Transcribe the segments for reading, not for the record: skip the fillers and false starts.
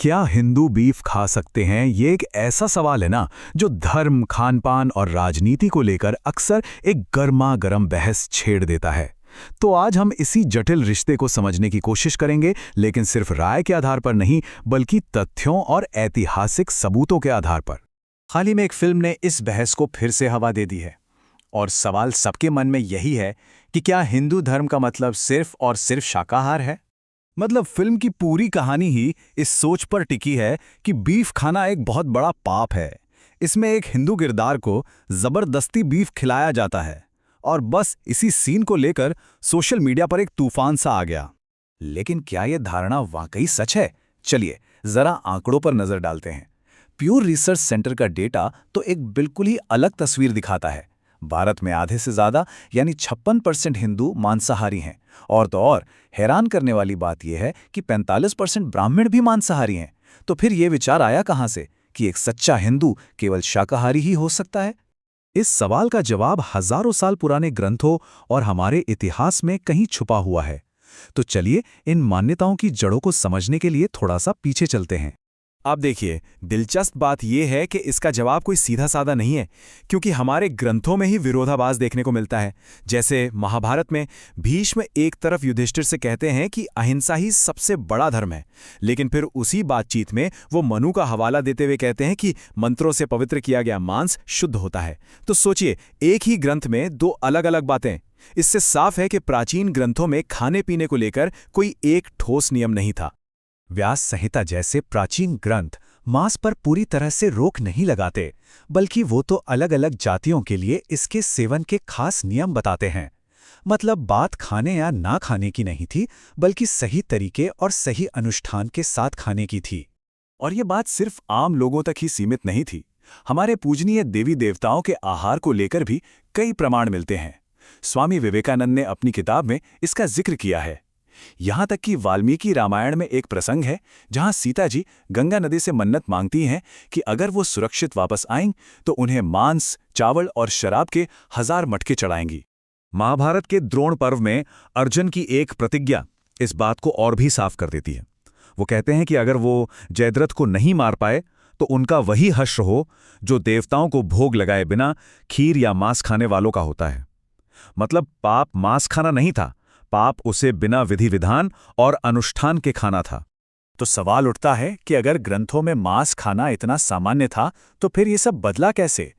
क्या हिंदू बीफ खा सकते हैं? ये एक ऐसा सवाल है ना जो धर्म, खानपान और राजनीति को लेकर अक्सर एक गर्मा-गर्म बहस छेड़ देता है। तो आज हम इसी जटिल रिश्ते को समझने की कोशिश करेंगे, लेकिन सिर्फ राय के आधार पर नहीं, बल्कि तथ्यों और ऐतिहासिक सबूतों के आधार पर। हाल ही में एक फिल्म ने इस बहस को फिर से हवा दे दी है, और सवाल सबके मन में यही है कि क्या हिंदू धर्म का मतलब सिर्फ और सिर्फ शाकाहार है? मतलब फिल्म की पूरी कहानी ही इस सोच पर टिकी है कि बीफ खाना एक बहुत बड़ा पाप है। इसमें एक हिंदू किरदार को जबरदस्ती बीफ खिलाया जाता है और बस इसी सीन को लेकर सोशल मीडिया पर एक तूफान सा आ गया। लेकिन क्या यह धारणा वाकई सच है? चलिए जरा आंकड़ों पर नजर डालते हैं। प्यूर रिसर्च सेंटर का डेटा तो एक बिल्कुल ही अलग तस्वीर दिखाता है। भारत में आधे से ज्यादा यानी 56% हिंदू मांसाहारी हैं, और तो और हैरान करने वाली बात यह है कि 45% ब्राह्मण भी मांसाहारी हैं। तो फिर यह विचार आया कहां से कि एक सच्चा हिंदू केवल शाकाहारी ही हो सकता है? इस सवाल का जवाब हजारों साल पुराने ग्रंथों और हमारे इतिहास में कहीं छुपा हुआ है। तो चलिए इन मान्यताओं की जड़ों को समझने के लिए थोड़ा सा पीछे चलते हैं। आप देखिए, दिलचस्प बात यह है कि इसका जवाब कोई सीधा साधा नहीं है, क्योंकि हमारे ग्रंथों में ही विरोधाभास देखने को मिलता है। जैसे महाभारत में भीष्म एक तरफ युधिष्ठिर से कहते हैं कि अहिंसा ही सबसे बड़ा धर्म है, लेकिन फिर उसी बातचीत में वो मनु का हवाला देते हुए कहते हैं कि मंत्रों से पवित्र किया गया मांस शुद्ध होता है। तो सोचिए, एक ही ग्रंथ में दो अलग अलग बातें। इससे साफ है कि प्राचीन ग्रंथों में खाने पीने को लेकर कोई एक ठोस नियम नहीं था। व्यास संहिता जैसे प्राचीन ग्रंथ मांस पर पूरी तरह से रोक नहीं लगाते, बल्कि वो तो अलग अलग जातियों के लिए इसके सेवन के खास नियम बताते हैं। मतलब बात खाने या ना खाने की नहीं थी, बल्कि सही तरीके और सही अनुष्ठान के साथ खाने की थी। और ये बात सिर्फ आम लोगों तक ही सीमित नहीं थी। हमारे पूजनीय देवी देवताओं के आहार को लेकर भी कई प्रमाण मिलते हैं। स्वामी विवेकानंद ने अपनी किताब में इसका जिक्र किया है। यहां तक कि वाल्मीकि रामायण में एक प्रसंग है जहां सीता जी गंगा नदी से मन्नत मांगती हैं कि अगर वो सुरक्षित वापस आएं तो उन्हें मांस, चावल और शराब के 1000 मटके चढ़ाएंगी। महाभारत के द्रोण पर्व में अर्जुन की एक प्रतिज्ञा इस बात को और भी साफ कर देती है। वो कहते हैं कि अगर वो जयद्रथ को नहीं मार पाए तो उनका वही हश्र हो जो देवताओं को भोग लगाए बिना खीर या मांस खाने वालों का होता है। मतलब पाप मांस खाना नहीं था, पाप उसे बिना विधि विधान और अनुष्ठान के खाना था। तो सवाल उठता है कि अगर ग्रंथों में मांस खाना इतना सामान्य था तो फिर ये सब बदला कैसे?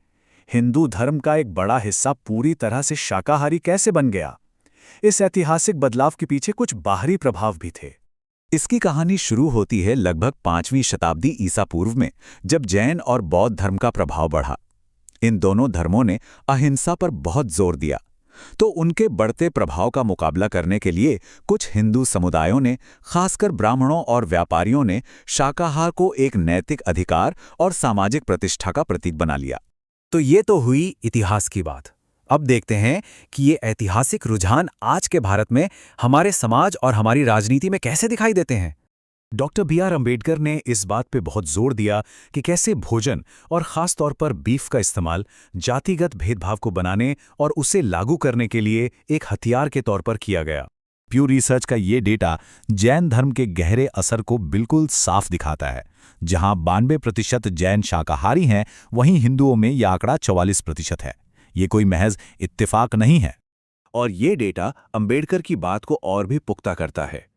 हिंदू धर्म का एक बड़ा हिस्सा पूरी तरह से शाकाहारी कैसे बन गया? इस ऐतिहासिक बदलाव के पीछे कुछ बाहरी प्रभाव भी थे। इसकी कहानी शुरू होती है लगभग 5वीं शताब्दी ईसा पूर्व में, जब जैन और बौद्ध धर्म का प्रभाव बढ़ा। इन दोनों धर्मों ने अहिंसा पर बहुत जोर दिया। तो उनके बढ़ते प्रभाव का मुकाबला करने के लिए कुछ हिंदू समुदायों ने, खासकर ब्राह्मणों और व्यापारियों ने, शाकाहार को एक नैतिक अधिकार और सामाजिक प्रतिष्ठा का प्रतीक बना लिया। तो ये तो हुई इतिहास की बात। अब देखते हैं कि ये ऐतिहासिक रुझान आज के भारत में हमारे समाज और हमारी राजनीति में कैसे दिखाई देते हैं। Doctor B.R. अम्बेडकर ने इस बात पे बहुत जोर दिया कि कैसे भोजन और ख़ास तौर पर बीफ का इस्तेमाल जातिगत भेदभाव को बनाने और उसे लागू करने के लिए एक हथियार के तौर पर किया गया। प्यूर रिसर्च का ये डेटा जैन धर्म के गहरे असर को बिल्कुल साफ दिखाता है। जहां 92% जैन शाकाहारी हैं, वहीं हिंदुओं में यह आंकड़ा 44% है। ये कोई महज इत्तेफाक नहीं है। और ये डेटा अम्बेडकर की बात को और भी पुख्ता करता है।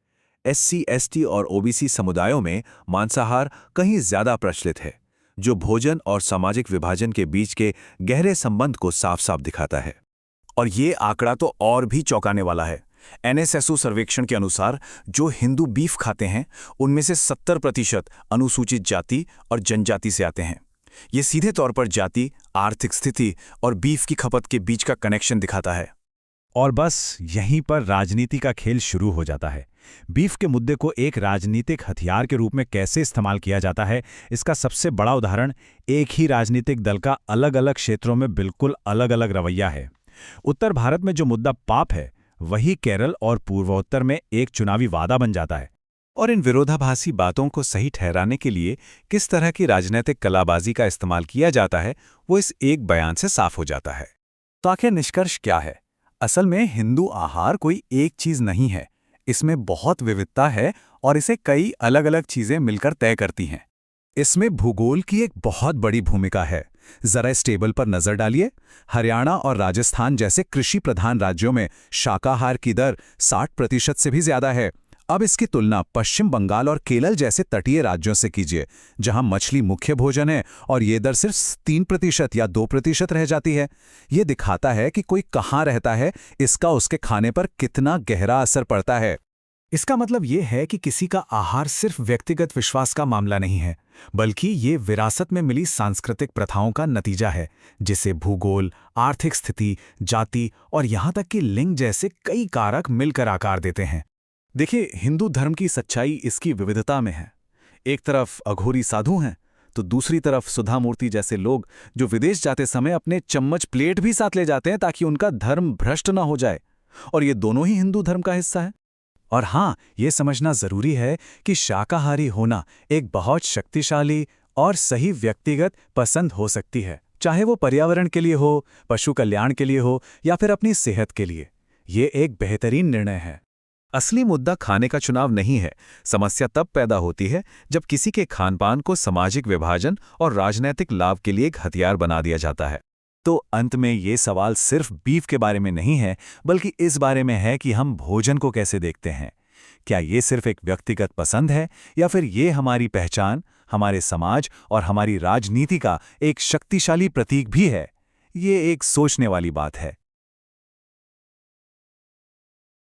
SC, ST और OBC समुदायों में मांसाहार कहीं ज्यादा प्रचलित है, जो भोजन और सामाजिक विभाजन के बीच के गहरे संबंध को साफ साफ दिखाता है। और ये आंकड़ा तो और भी चौंकाने वाला है। NSSO सर्वेक्षण के अनुसार जो हिंदू बीफ खाते हैं, उनमें से 70% अनुसूचित जाति और जनजाति से आते हैं। ये सीधे तौर पर जाति, आर्थिक स्थिति और बीफ की खपत के बीच का कनेक्शन दिखाता है। और बस यहीं पर राजनीति का खेल शुरू हो जाता है। बीफ के मुद्दे को एक राजनीतिक हथियार के रूप में कैसे इस्तेमाल किया जाता है, इसका सबसे बड़ा उदाहरण एक ही राजनीतिक दल का अलग अलग क्षेत्रों में बिल्कुल अलग अलग रवैया है। उत्तर भारत में जो मुद्दा पाप है, वही केरल और पूर्वोत्तर में एक चुनावी वादा बन जाता है। और इन विरोधाभासी बातों को सही ठहराने के लिए किस तरह की राजनीतिक कलाबाजी का इस्तेमाल किया जाता है, वो इस एक बयान से साफ हो जाता है। तो आखिर निष्कर्ष क्या है? असल में हिंदू आहार कोई एक चीज नहीं है, इसमें बहुत विविधता है और इसे कई अलग अलग चीजें मिलकर तय करती हैं। इसमें भूगोल की एक बहुत बड़ी भूमिका है। जरा इस टेबल पर नजर डालिए। हरियाणा और राजस्थान जैसे कृषि प्रधान राज्यों में शाकाहार की दर 60% से भी ज्यादा है। अब इसकी तुलना पश्चिम बंगाल और केरल जैसे तटीय राज्यों से कीजिए, जहां मछली मुख्य भोजन है और ये दर सिर्फ 3% या 2% रह जाती है। ये दिखाता है कि कोई कहाँ रहता है, इसका उसके खाने पर कितना गहरा असर पड़ता है। इसका मतलब ये है कि किसी का आहार सिर्फ व्यक्तिगत विश्वास का मामला नहीं है, बल्कि ये विरासत में मिली सांस्कृतिक प्रथाओं का नतीजा है, जिसे भूगोल, आर्थिक स्थिति, जाति और यहाँ तक कि लिंग जैसे कई कारक मिलकर आकार देते हैं। देखिए, हिंदू धर्म की सच्चाई इसकी विविधता में है। एक तरफ अघोरी साधु हैं, तो दूसरी तरफ सुधा मूर्ति जैसे लोग जो विदेश जाते समय अपने चम्मच प्लेट भी साथ ले जाते हैं ताकि उनका धर्म भ्रष्ट ना हो जाए, और ये दोनों ही हिंदू धर्म का हिस्सा है। और हाँ, ये समझना जरूरी है कि शाकाहारी होना एक बहुत शक्तिशाली और सही व्यक्तिगत पसंद हो सकती है, चाहे वो पर्यावरण के लिए हो, पशु कल्याण के लिए हो या फिर अपनी सेहत के लिए। ये एक बेहतरीन निर्णय है। असली मुद्दा खाने का चुनाव नहीं है। समस्या तब पैदा होती है जब किसी के खानपान को सामाजिक विभाजन और राजनीतिक लाभ के लिए एक हथियार बना दिया जाता है। तो अंत में ये सवाल सिर्फ बीफ के बारे में नहीं है, बल्कि इस बारे में है कि हम भोजन को कैसे देखते हैं। क्या ये सिर्फ एक व्यक्तिगत पसंद है, या फिर ये हमारी पहचान, हमारे समाज और हमारी राजनीति का एक शक्तिशाली प्रतीक भी है? ये एक सोचने वाली बात है।